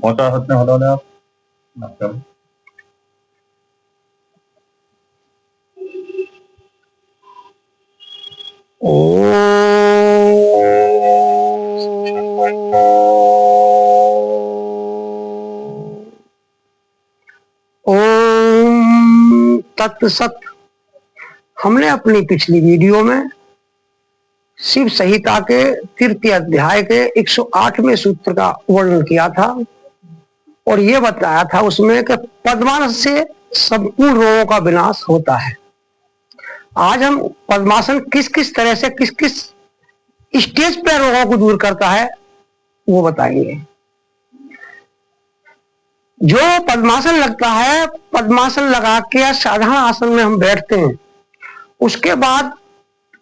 पहुंचा सकते हैं हटोले आप? अच्छा। ओम तत्सत। हमने अपनी पिछली वीडियो में शिव संहिता के तृतीय अध्याय के 108वें सूत्र का वर्णन किया था और यह बताया था उसमें कि पद्मासन से संपूर्ण रोगों का विनाश होता है। आज हम पद्मासन किस किस तरह से किस किस स्टेज पर रोगों को दूर करता है वो बताएंगे। जो पद्मासन लगता है, पद्मासन लगा के साधारण आसन में हम बैठते हैं, उसके बाद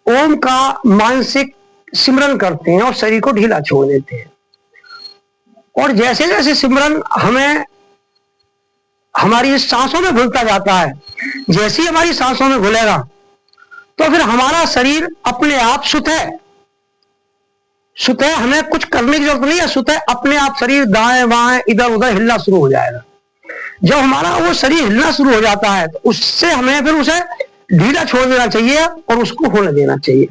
ओम का मानसिक सिमरन करते हैं और शरीर को ढीला छोड़ देते हैं। और जैसे जैसे सिमरन हमें हमारी सांसों में घुलता जाता है, जैसे ही हमारी सांसों में घुलेगा तो फिर हमारा शरीर अपने आप सुतह हमें कुछ करने की जरूरत नहीं है, सुतह अपने आप शरीर दाएं बाएं इधर उधर हिलना शुरू हो जाएगा। जब हमारा वो शरीर हिलना शुरू हो जाता है तो उससे हमें फिर उसे ढीला छोड़ देना चाहिए और उसको होने देना चाहिए।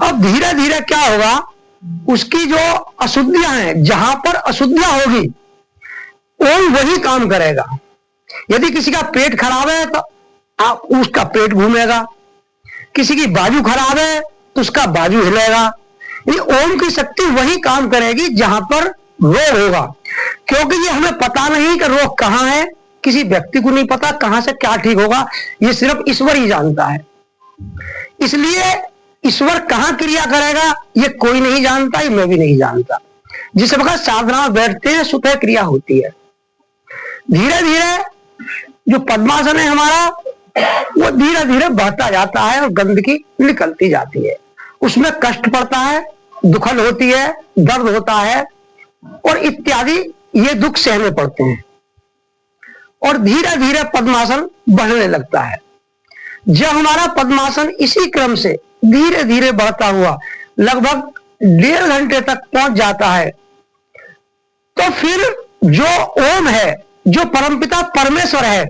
अब धीरे धीरे क्या होगा, उसकी जो अशुद्धियां हैं, जहां पर अशुद्धियां होगी ओम वही काम करेगा। यदि किसी का पेट खराब है तो उसका पेट घूमेगा, किसी की बाजू खराब है तो उसका बाजू हिलेगा। ये ओम की शक्ति वही काम करेगी जहां पर रोग होगा, क्योंकि ये हमें पता नहीं कि रोग कहां है, किसी व्यक्ति को नहीं पता कहां से क्या ठीक होगा, ये सिर्फ ईश्वर ही जानता है। इसलिए ईश्वर कहां क्रिया करेगा ये कोई नहीं जानता, ये मैं भी नहीं जानता। जिस प्रकार साधना बैठते हैं स्वतः क्रिया होती है। धीरे धीरे जो पद्मासन है हमारा वो धीरे धीरे बढ़ता जाता है और गंदगी निकलती जाती है। उसमें कष्ट पड़ता है, दुखन होती है, दर्द होता है और इत्यादि ये दुख सहने पड़ते हैं और धीरे धीरे पद्मासन बढ़ने लगता है। जब हमारा पद्मासन इसी क्रम से धीरे धीरे बढ़ता हुआ लगभग 1.5 घंटे तक पहुंच जाता है तो फिर जो ओम है, जो परमपिता परमेश्वर है,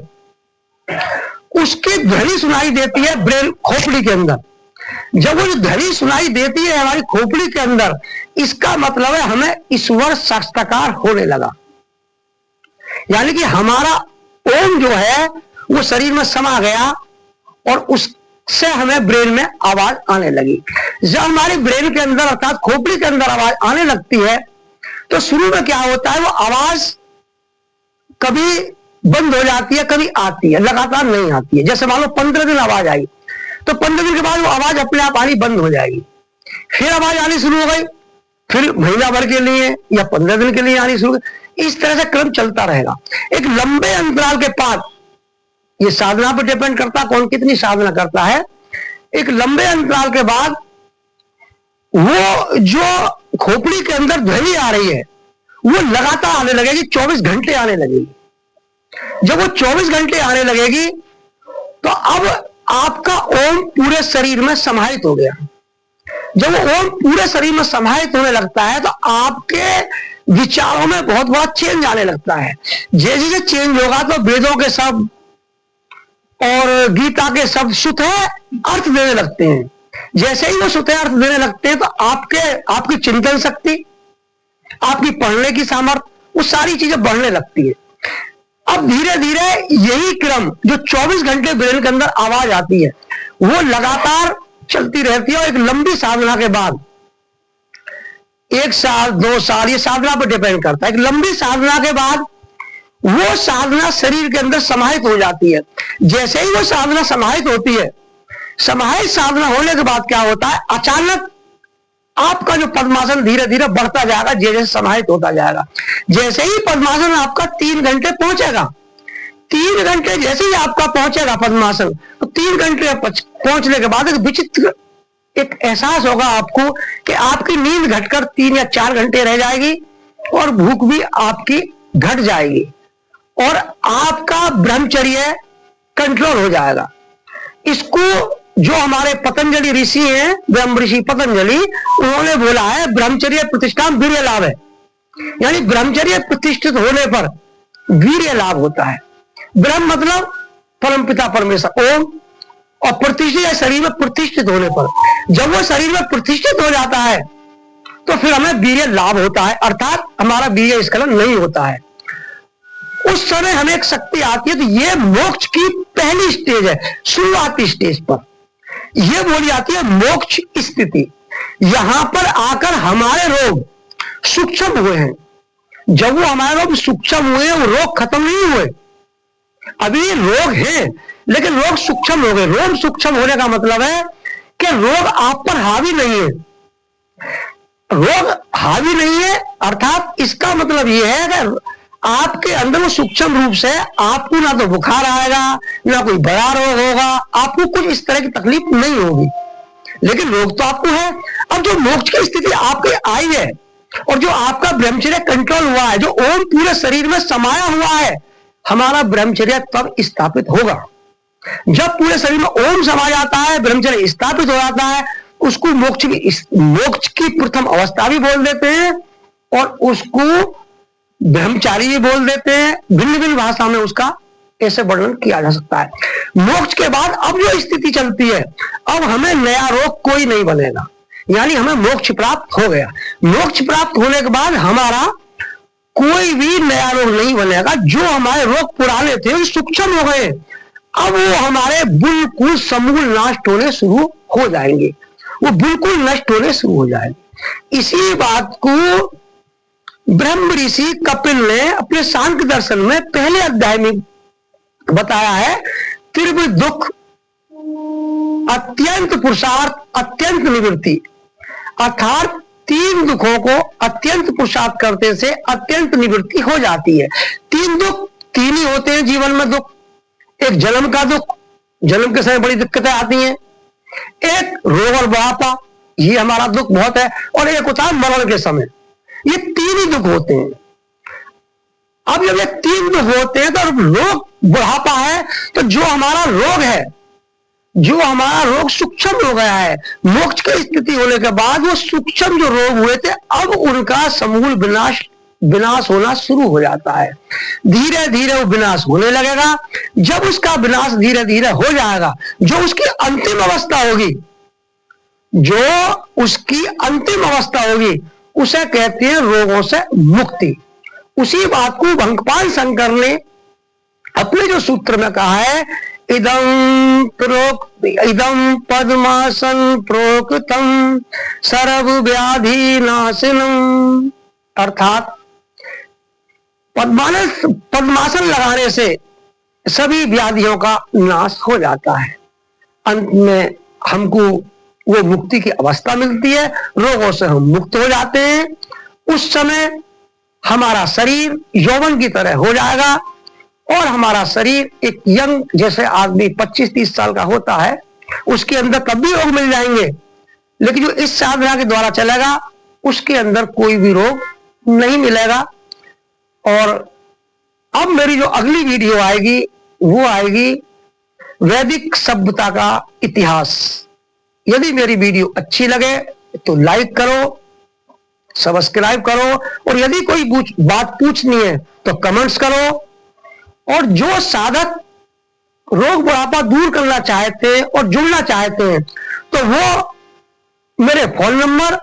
उसकी ध्वनि सुनाई देती है ब्रेन खोपड़ी के अंदर। जब वो ध्वनि सुनाई देती है हमारी खोपड़ी के अंदर, इसका मतलब है हमें ईश्वर साक्षात्कार होने लगा। यानी कि हमारा ओम जो है वो शरीर में समा गया और उससे हमें ब्रेन में आवाज आने लगी। जब हमारी ब्रेन के अंदर अर्थात खोपड़ी के अंदर आवाज आने लगती है तो शुरू में क्या होता है, वो आवाज कभी बंद हो जाती है, कभी आती है, लगातार नहीं आती है। जैसे मान लो 15 दिन आवाज आई तो 15 दिन के बाद वो आवाज अपने आप आनी बंद हो जाएगी, फिर आवाज आनी शुरू हो गई, फिर महीना भर के लिए या 15 दिन के लिए आनी शुरू। इस तरह से क्रम चलता रहेगा। एक लंबे अंतराल के बाद, ये साधना पर डिपेंड करता कौन कितनी साधना करता है, एक लंबे अंतराल के बाद वो जो खोपड़ी के अंदर ध्वनि आ रही है वो लगातार आने लगेगी, 24 घंटे आने लगेगी। जब वो 24 घंटे आने लगेगी तो अब आपका ओम पूरे शरीर में समाहित हो गया। जब वो ओम पूरे शरीर में समाहित होने लगता है तो आपके विचारों में बहुत बड़ा चेंज आने लगता है। जैसे जैसे चेंज होगा तो वेदों के शब्द और गीता के शब्द स्वतः अर्थ देने लगते हैं। जैसे ही वो स्वतः अर्थ देने लगते हैं तो आपकी चिंतन शक्ति, आपकी पढ़ने की सामर्थ्य, वो सारी चीजें बढ़ने लगती है। अब धीरे धीरे यही क्रम जो 24 घंटे ब्रेन के अंदर आवाज आती है वो लगातार चलती रहती है और एक लंबी साधना के बाद 1 साल 2 साल, ये साधना पर डिपेंड करता है, एक लंबी साधना के बाद वो साधना शरीर के अंदर समाहित हो जाती है। जैसे ही वो साधना समाहित होती है, समाहित साधना होने के बाद क्या होता है, अचानक आपका जो पद्मासन धीरे धीरे बढ़ता जाएगा, जैसे समाहित होता जाएगा। जैसे ही पद्मासन आपका 3 घंटे पहुंचेगा, 3 घंटे जैसे ही आपका पहुंचेगा पद्मासन, तो 3 घंटे पहुंचने के बाद एक विचित्र एक एहसास होगा आपको कि आपकी नींद घटकर 3 या 4 घंटे रह जाएगी और भूख भी आपकी घट जाएगी और आपका ब्रह्मचर्य कंट्रोल हो जाएगा। इसको जो हमारे पतंजलि ऋषि हैं, ब्रह्म ऋषि पतंजलि, उन्होंने बोला है ब्रह्मचर्य प्रतिष्ठा वीर्य लाभ है। यानी ब्रह्मचर्य प्रतिष्ठित होने पर वीर्य लाभ होता है। ब्रह्म मतलब परमपिता परमेश्वर ओम, और प्रतिष्ठित शरीर में प्रतिष्ठित होने पर, जब वो शरीर में प्रतिष्ठित हो जाता है तो फिर हमें वीर्य लाभ होता है, अर्थात हमारा वीर्य स्खलन नहीं होता है। उस समय हमें एक शक्ति आती है। तो ये मोक्ष की पहली स्टेज है, शुरुआती स्टेज पर यह बोली जाती है मोक्ष स्थिति। यहां पर आकर हमारे रोग सूक्ष्म हुए हैं। जब वो हमारे रोग सूक्ष्म हुए, वो रोग खत्म नहीं हुए, अभी रोग है लेकिन रोग सूक्ष्म हो गए। रोग सूक्ष्म होने का मतलब है कि रोग आप पर हावी नहीं है। रोग हावी नहीं है अर्थात इसका मतलब यह है कि आपके अंदर वो सूक्ष्म रूप से आपको ना तो बुखार आएगा, ना कोई बड़ा रोग होगा, आपको कुछ इस तरह की तकलीफ नहीं होगी, लेकिन रोग तो आपको है। अब जो मोक्ष की स्थिति आपकी आई है और जो आपका ब्रह्मचर्य कंट्रोल हुआ है, जो ओम पूरे शरीर में समाया हुआ है, हमारा ब्रह्मचर्य तब स्थापित होगा। जब पूरे शरीर में ओम समा जाता है, ब्रह्मचर्य स्थापित हो जाता है, उसको मोक्ष की प्रथम अवस्था भी बोल देते हैं और उसको ब्रह्मचारी भी बोल देते हैं। भिन्न भिन्न भाषा में उसका ऐसे वर्णन किया जा सकता है। मोक्ष के बाद अब जो स्थिति चलती है, अब हमें नया रोग कोई नहीं बनेगा, यानी हमें मोक्ष प्राप्त हो गया। मोक्ष प्राप्त होने के बाद हमारा कोई भी नया रोग नहीं बनेगा। जो हमारे रोग पुराने थे वो सूक्ष्म हो गए, अब वो हमारे बिल्कुल समूल नष्ट होने शुरू हो जाएंगे, वो बिल्कुल नष्ट होने शुरू हो जाएंगे। इसी बात को ब्रह्म ऋषि कपिल ने अपने सांख्य दर्शन में पहले अध्याय में बताया है। तीव्र दुख, अत्यंत पुरुषार्थ, अत्यंत निवृत्ति, अर्थात तीन दुखों को अत्यंत पुरुषार्थ करने से अत्यंत निवृत्ति हो जाती है। तीन दुख तीन ही होते हैं जीवन में दुख। एक जन्म का दुख, जन्म के समय बड़ी दिक्कतें आती हैं। एक रोग और बुढ़ापा, ये हमारा दुख बहुत है। और एक होता है मरण के समय। ये तीन ही दुख होते हैं। अब जब ये तीन दुख होते हैं तो रोग बुढ़ापा है, तो जो हमारा रोग है, जो हमारा रोग सूक्ष्म हो गया है, मोक्ष की स्थिति होने के बाद वो सूक्ष्म जो रोग हुए थे, अब उनका समूल विनाश होना शुरू हो जाता है। धीरे धीरे वो विनाश होने लगेगा। जब उसका विनाश धीरे धीरे हो जाएगा, जो उसकी अंतिम अवस्था होगी, जो उसकी अंतिम अवस्था होगी, उसे कहते हैं रोगों से मुक्ति। उसी बात को भंगपाल शंकर ने अपने जो सूत्र में कहा है, इदं पद्मासन प्रोक्तम सर्व व्याधि नाशनम, अर्थात पद्मासन लगाने से सभी व्याधियों का नाश हो जाता है। अंत में हमको वो मुक्ति की अवस्था मिलती है, रोगों से हम मुक्त हो जाते हैं। उस समय हमारा शरीर यौवन की तरह हो जाएगा और हमारा शरीर एक यंग जैसे आदमी 25-30 साल का होता है, उसके अंदर तब भी रोग मिल जाएंगे, लेकिन जो इस साधना के द्वारा चलेगा उसके अंदर कोई भी रोग नहीं मिलेगा। और अब मेरी जो अगली वीडियो आएगी वो आएगी वैदिक सभ्यता का इतिहास। यदि मेरी वीडियो अच्छी लगे तो लाइक करो, सब्सक्राइब करो, और यदि कोई बात पूछनी है तो कमेंट्स करो। और जो साधक रोग बुढ़ापा दूर करना चाहते हैं और जुड़ना चाहते हैं तो वो मेरे फोन नंबर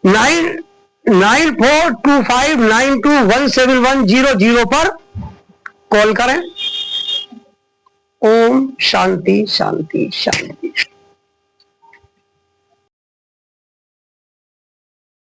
9425921710 पर कॉल करें। ओम शांति शांति शांति।